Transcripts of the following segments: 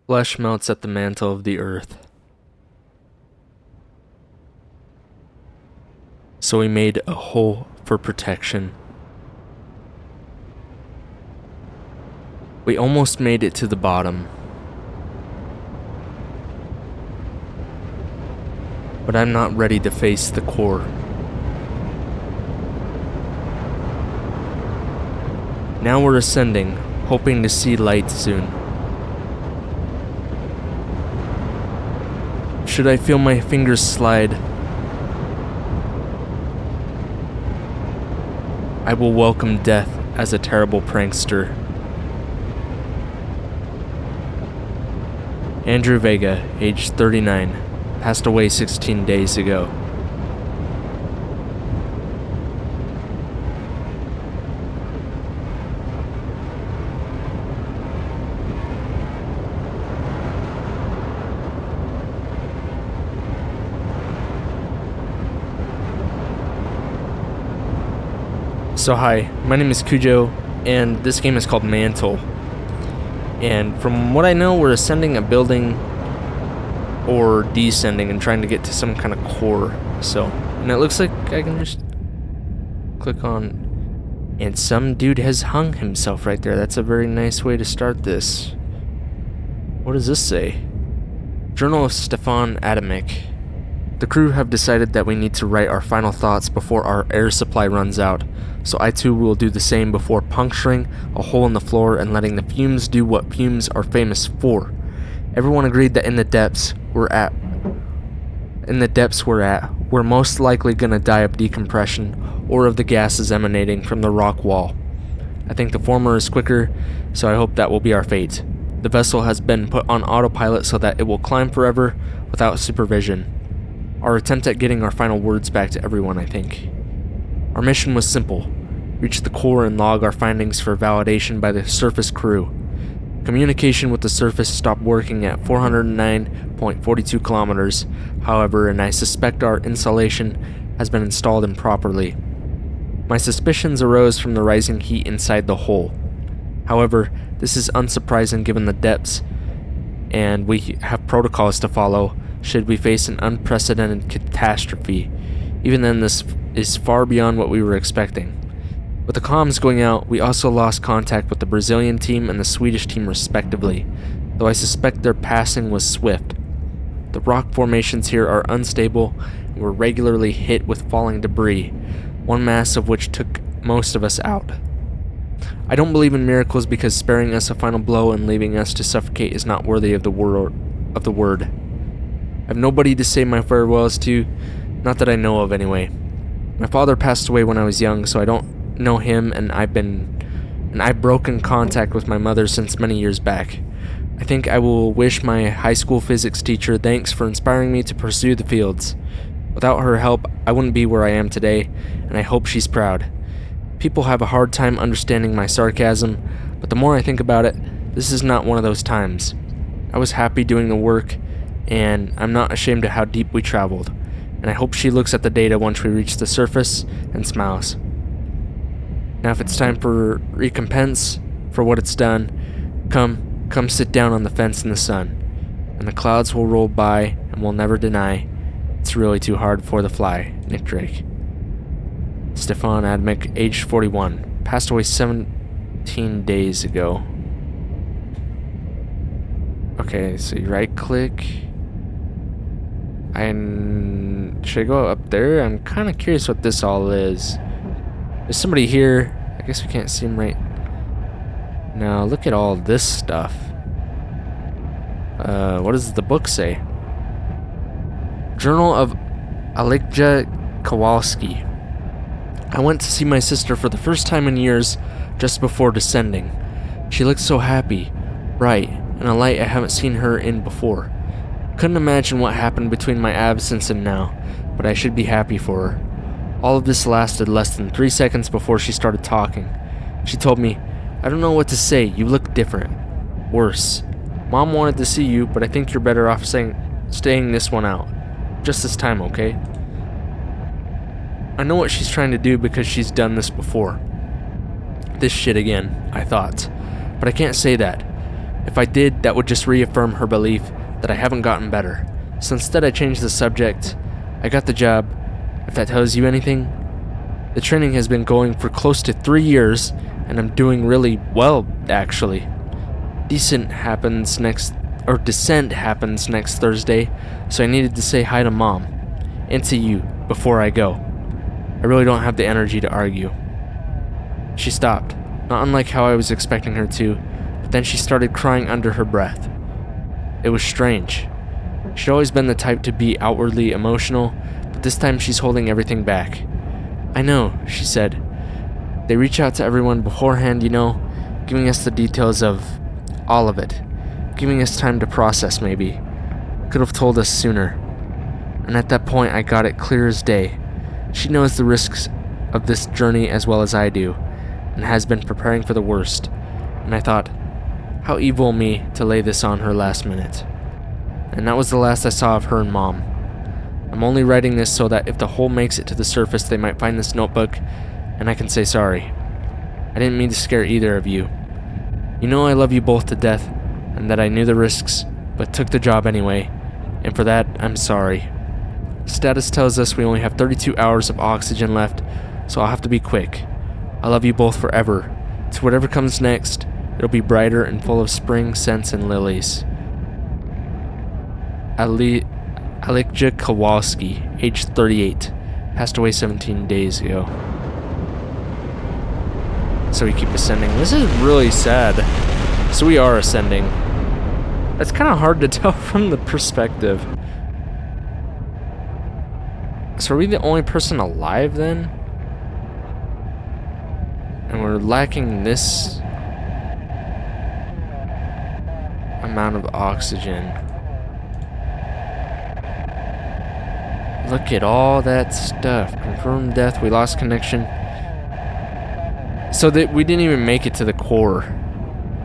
Flesh melts at the mantle of the earth. So we made a hole for protection. We almost made it to the bottom. But I'm not ready to face the core. Now we're ascending, hoping to see light soon. Should I feel my fingers slide, I will welcome death as a terrible prankster. Andrew Vega, age 39, passed away 16 days ago. So hi, my name is Cujo, and this game is called Mantle. And from what I know, we're ascending a building or descending and trying to get to some kind of core. And it looks like I can just click on, and some dude has hung himself right there. That's a very nice way to start this. What does this say? Journal of Stefan Adamic. The crew have decided that we need to write our final thoughts before our air supply runs out, so I too will do the same before puncturing a hole in the floor and letting the fumes do what fumes are famous for. Everyone agreed that in the depths we're at, we're most likely gonna die of decompression or of the gases emanating from the rock wall. I think the former is quicker, so I hope that will be our fate. The vessel has been put on autopilot so that it will climb forever without supervision. Our attempt at getting our final words back to everyone, I think. Our mission was simple: reach the core and log our findings for validation by the surface crew. Communication with the surface stopped working at 409.42 kilometers, however, and I suspect our insulation has been installed improperly. My suspicions arose from the rising heat inside the hole. However, this is unsurprising given the depths, and we have protocols to follow should we face an unprecedented catastrophe. Even then, this is far beyond what we were expecting. With the comms going out, we also lost contact with the Brazilian team and the Swedish team respectively, though I suspect their passing was swift. The rock formations here are unstable and we're regularly hit with falling debris, one mass of which took most of us out. I don't believe in miracles because sparing us a final blow and leaving us to suffocate is not worthy of the word. I have nobody to say my farewells to, not that I know of anyway. My father passed away when I was young, so I don't know him, and I've broken contact with my mother since many years back. I think I will wish my high school physics teacher thanks for inspiring me to pursue the fields. Without her help, I wouldn't be where I am today, and I hope she's proud. People have a hard time understanding my sarcasm, but the more I think about it, this is not one of those times. I was happy doing the work, and I'm not ashamed of how deep we traveled, and I hope she looks at the data once we reach the surface and smiles. Now if it's time for recompense for what it's done, come sit down on the fence in the sun, and the clouds will roll by and we'll never deny it's really too hard for the fly. Nick Drake. Stefan Adamic, age 41, passed away 17 days ago. Okay, so you right click. Should I go up there? I'm kind of curious what this all is. There's somebody here. I guess we can't see him right now. Look at all this stuff. What does the book say? Journal of Alikja Kowalski. I went to see my sister for the first time in years just before descending. She looked so happy, bright, and a light I haven't seen her in before. Couldn't imagine what happened between my absence and now, but I should be happy for her. All of this lasted less than 3 seconds before she started talking. She told me, "I don't know what to say, you look different. Worse. Mom wanted to see you, but I think you're better off staying this one out. Just this time, okay?" I know what she's trying to do because she's done this before. This shit again, I thought. But I can't say that. If I did, that would just reaffirm her belief that I haven't gotten better. So instead I changed the subject. I got the job. If that tells you anything, the training has been going for close to 3 years, and I'm doing really well, actually. Descent happens next Thursday, so I needed to say hi to Mom, and to you, before I go. I really don't have the energy to argue. She stopped, not unlike how I was expecting her to, but then she started crying under her breath. It was strange. She'd always been the type to be outwardly emotional, but this time she's holding everything back. I know, she said. They reach out to everyone beforehand, giving us the details of all of it, giving us time to process maybe. Could have told us sooner. And at that point I got it clear as day. She knows the risks of this journey as well as I do, and has been preparing for the worst. And I thought, how evil of me to lay this on her last minute. And that was the last I saw of her and Mom. I'm only writing this so that if the whole makes it to the surface, they might find this notebook, and I can say sorry. I didn't mean to scare either of you. You know I love you both to death, and that I knew the risks, but took the job anyway, and for that, I'm sorry. Status tells us we only have 32 hours of oxygen left, so I'll have to be quick. I love you both forever. To whatever comes next, it'll be brighter and full of spring scents and lilies. Alikja Kowalski, age 38, passed away 17 days ago. So we keep ascending. This is really sad. So we are ascending. That's kind of hard to tell from the perspective. So are we the only person alive then? And we're lacking this amount of oxygen. Look at all that stuff. Confirmed death. We lost connection. So that we didn't even make it to the core.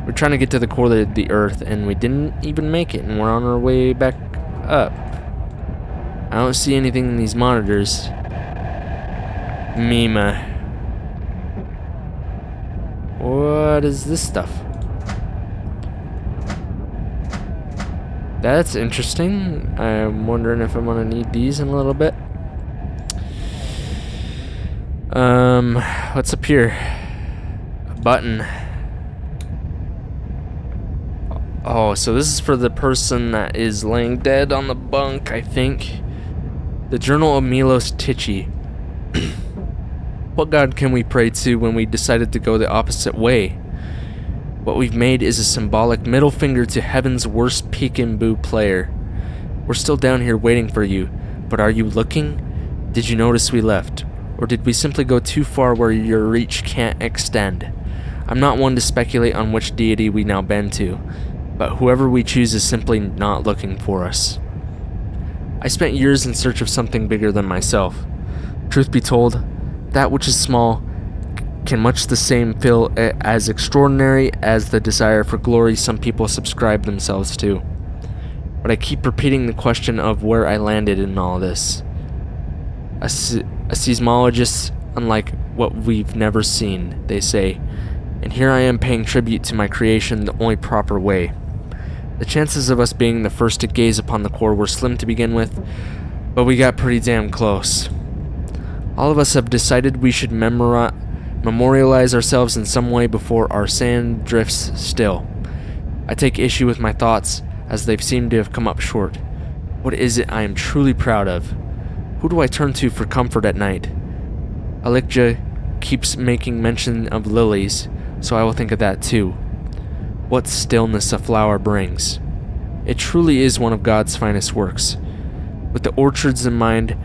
We're trying to get to the core of the Earth, and we didn't even make it, and we're on our way back up. I don't see anything in these monitors. Mima. What is this stuff? That's interesting. I'm wondering if I'm gonna need these in a little bit. What's up here? A button. Oh, so this is for the person that is laying dead on the bunk, I think. The Journal of Milos Tichy. What god can we pray to when we decided to go the opposite way? What we've made is a symbolic middle finger to heaven's worst peek-and-boo player. We're still down here waiting for you, but are you looking? Did you notice we left? Or did we simply go too far where your reach can't extend? I'm not one to speculate on which deity we now bend to, but whoever we choose is simply not looking for us. I spent years in search of something bigger than myself. Truth be told, that which is small can much the same feel as extraordinary as the desire for glory some people subscribe themselves to. But I keep repeating the question of where I landed in all this. A seismologist unlike what we've never seen, they say, and here I am paying tribute to my creation the only proper way. The chances of us being the first to gaze upon the core were slim to begin with, but we got pretty damn close. All of us have decided we should memorialize ourselves in some way before our sand drifts still. I take issue with my thoughts, as they've seemed to have come up short. What is it I am truly proud of? Who do I turn to for comfort at night? Alikja keeps making mention of lilies, so I will think of that too. What stillness a flower brings. It truly is one of God's finest works. With the orchards in mind,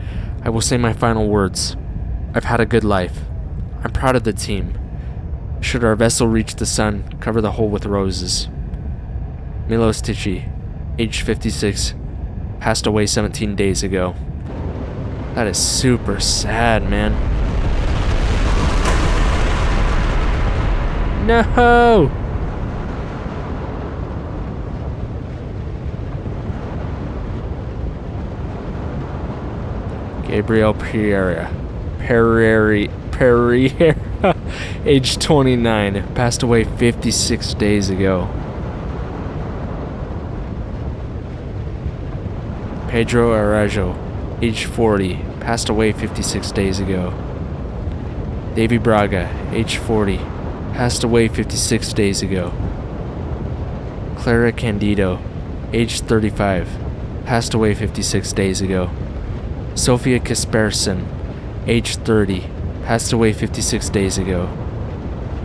I will say my final words. I've had a good life. I'm proud of the team. Should our vessel reach the sun, cover the hole with roses. Milos Tichy, age 56, passed away 17 days ago. That is super sad, man. No! Gabriel Pereira, age 29, passed away 56 days ago. Pedro Arajo, age 40, passed away 56 days ago. Davy Braga, age 40, passed away 56 days ago. Clara Candido, age 35, passed away 56 days ago. Sofia Kasperson, age 30, passed away 56 days ago.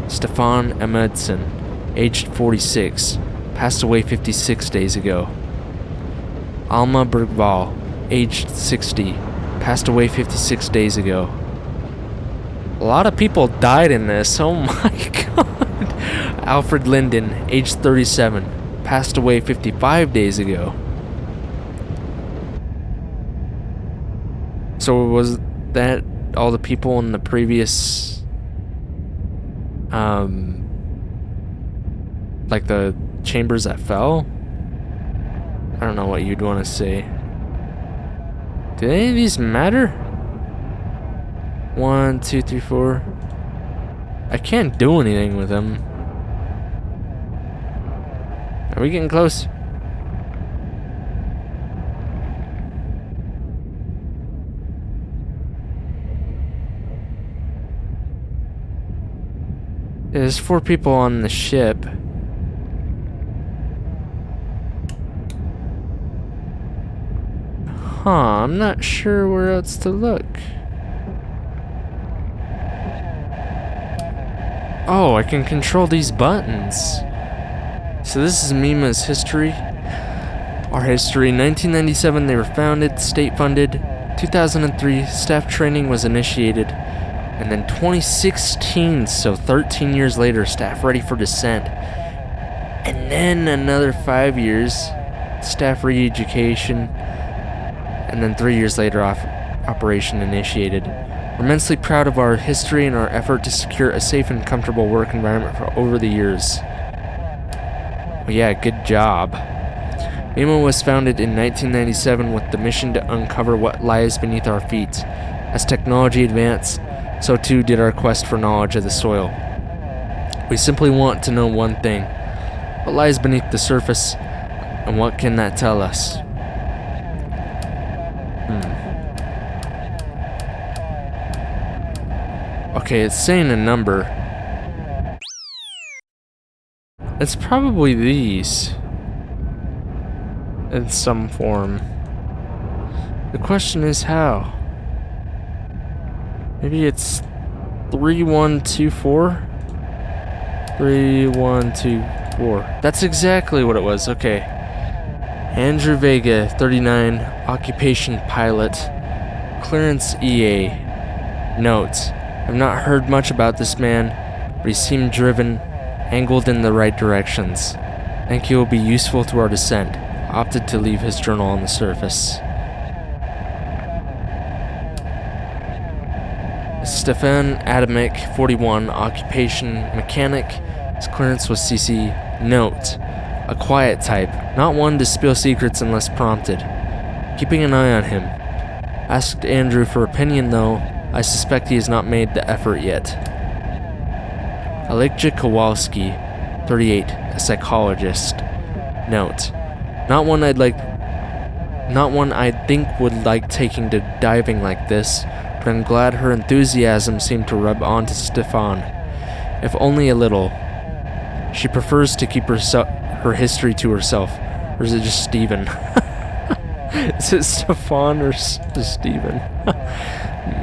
Stefan Amundsen, aged 46, passed away 56 days ago. Alma Bergvall, aged 60, passed away 56 days ago. A lot of people died in this, oh my god. Alfred Linden, aged 37, passed away 55 days ago. So was that all the people in the previous, like the chambers that fell? I don't know what you'd want to say. Do any of these matter? 1, 2, 3, 4. I can't do anything with them. Are we getting close? There's 4 people on the ship. Huh, I'm not sure where else to look. Oh, I can control these buttons. So this is Mima's history. Our history, 1997 they were founded, state funded. 2003 staff training was initiated. And then 2016, so 13 years later, staff ready for descent. And then another 5 years, staff re-education. And then 3 years later, operation initiated. We're immensely proud of our history and our effort to secure a safe and comfortable work environment for over the years. Well, yeah, good job. Mima was founded in 1997 with the mission to uncover what lies beneath our feet. As technology advanced, so too did our quest for knowledge of the soil. We simply want to know one thing. What lies beneath the surface, and what can that tell us? Okay, it's saying a number. It's probably these. In some form. The question is how? Maybe it's 3124? 3124. That's exactly what it was, okay. Andrew Vega, 39, occupation pilot, clearance EA. Notes. I've not heard much about this man, but he seemed driven, angled in the right directions. I think he will be useful to our descent. Opted to leave his journal on the surface. Stefan Adamic, 41, occupation mechanic. His clearance was CC. Note. A quiet type, not one to spill secrets unless prompted. Keeping an eye on him. Asked Andrew for opinion though. I suspect he has not made the effort yet. Alekja Kowalski, 38, a psychologist. Note. Not one I think would like taking to diving like this, but I'm glad her enthusiasm seemed to rub onto Stefan. If only a little. She prefers to keep her history to herself. Or is it just Steven? Is it Stefan or Steven?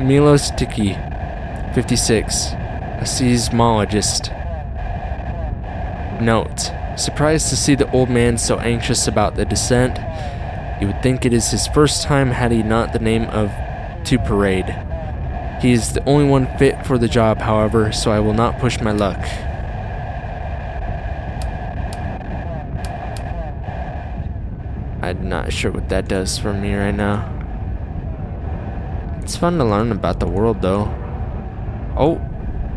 Milos Tiki, 56, a seismologist. Note. Surprised to see the old man so anxious about the descent. You would think it is his first time had he not the name of to parade. He is the only one fit for the job, however, so I will not push my luck. I'm not sure what that does for me right now. It's fun to learn about the world, though. Oh,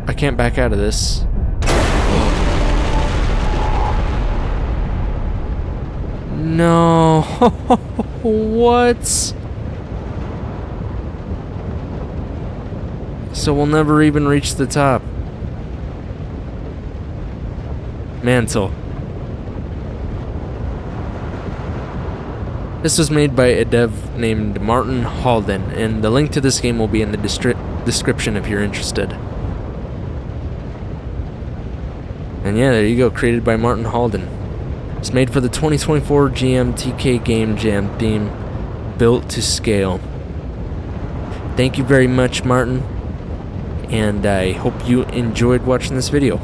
I can't back out of this. No. What? So we'll never even reach the top. Mantle. This was made by a dev named Martin Halden, and the link to this game will be in the description if you're interested. And yeah, there you go, created by Martin Halden. It's made for the 2024 GMTK Gamejam theme, built to scale. Thank you very much, Martin, and I hope you enjoyed watching this video.